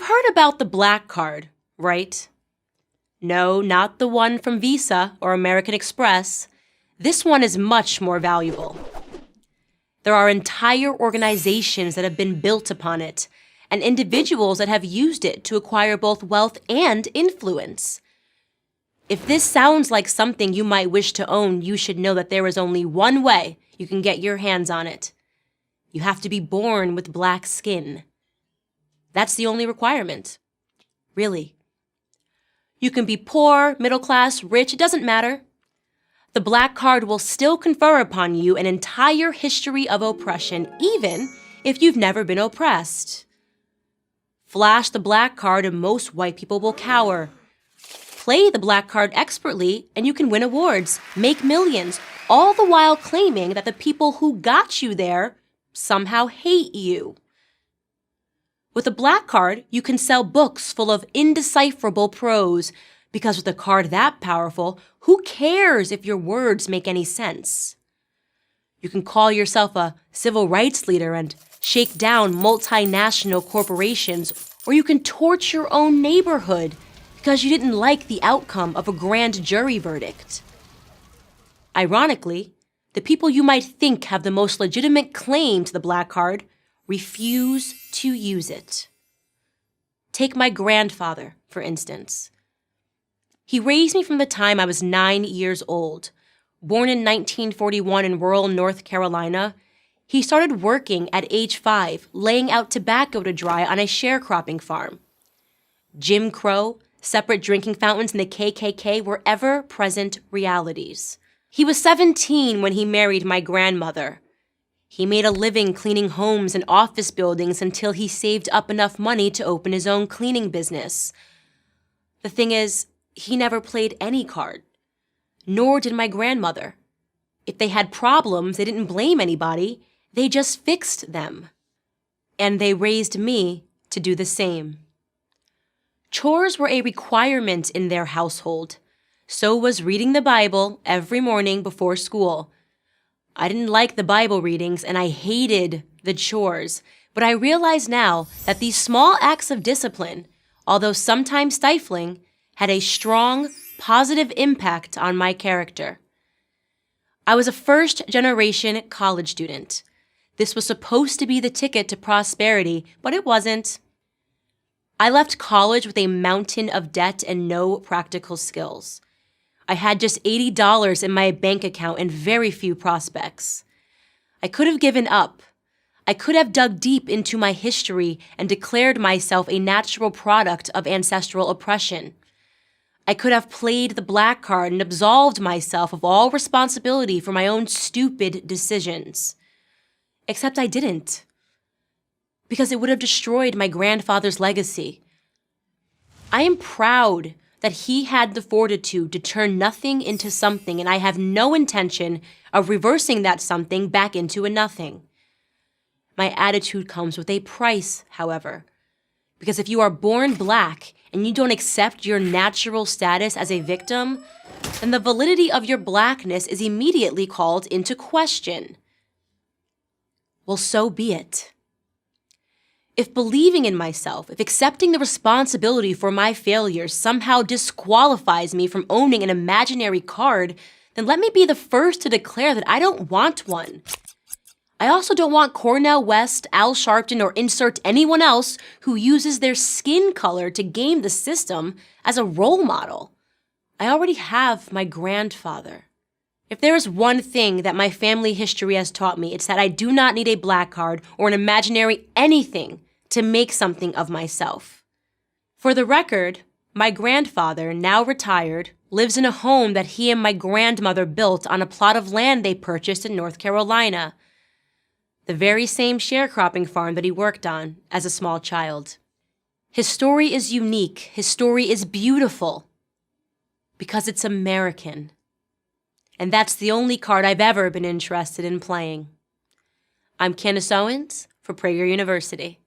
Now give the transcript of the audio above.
heard about the black card, right? No, not the one from Visa or American Express. This one is much more valuable. There are entire organizations that have been built upon it, and individuals that have used it to acquire both wealth and influence. If this sounds like something you might wish to own, you should know that there is only one way you can get your hands on it. You have to be born with black skin. That's the only requirement. Really. You can be poor, middle class, rich, it doesn't matter. The black card will still confer upon you an entire history of oppression, even if you've never been oppressed. Flash the black card and most white people will cower. Play the black card expertly and you can win awards, make millions, all the while claiming that the people who got you there somehow hate you. With a black card, you can sell books full of indecipherable prose, because with a card that powerful, who cares if your words make any sense? You can call yourself a civil rights leader and shake down multinational corporations, or you can torch your own neighborhood because you didn't like the outcome of a grand jury verdict. Ironically, the people you might think have the most legitimate claim to the black card refuse to use it. Take my grandfather, for instance. He raised me from the time I was 9 years old. Born in 1941 in rural North Carolina, he started working at age 5, laying out tobacco to dry on a sharecropping farm. Jim Crow, separate drinking fountains, and the KKK were ever-present realities. He was 17 when he married my grandmother. He made a living cleaning homes and office buildings until he saved up enough money to open his own cleaning business. The thing is, he never played any card. Nor did my grandmother. If they had problems, they didn't blame anybody. They just fixed them. And they raised me to do the same. Chores were a requirement in their household. So was reading the Bible every morning before school. I didn't like the Bible readings and I hated the chores, but I realize now that these small acts of discipline, although sometimes stifling, had a strong, positive impact on my character. I was a first-generation college student. This was supposed to be the ticket to prosperity, but it wasn't. I left college with a mountain of debt and no practical skills. I had just $80 in my bank account and very few prospects. I could have given up. I could have dug deep into my history and declared myself a natural product of ancestral oppression. I could have played the black card and absolved myself of all responsibility for my own stupid decisions. Except I didn't. Because it would have destroyed my grandfather's legacy. I am proud that he had the fortitude to turn nothing into something, and I have no intention of reversing that something back into a nothing. My attitude comes with a price, however, because if you are born black and you don't accept your natural status as a victim, then the validity of your blackness is immediately called into question. Well, so be it. If believing in myself, if accepting the responsibility for my failures somehow disqualifies me from owning an imaginary card, then let me be the first to declare that I don't want one. I also don't want Cornel West, Al Sharpton, or insert anyone else who uses their skin color to game the system as a role model. I already have my grandfather. If there is one thing that my family history has taught me, it's that I do not need a black card or an imaginary anything to make something of myself. For the record, my grandfather, now retired, lives in a home that he and my grandmother built on a plot of land they purchased in North Carolina, the very same sharecropping farm that he worked on as a small child. His story is unique. His story is beautiful because it's American. And that's the only card I've ever been interested in playing. I'm Candace Owens for Prager University.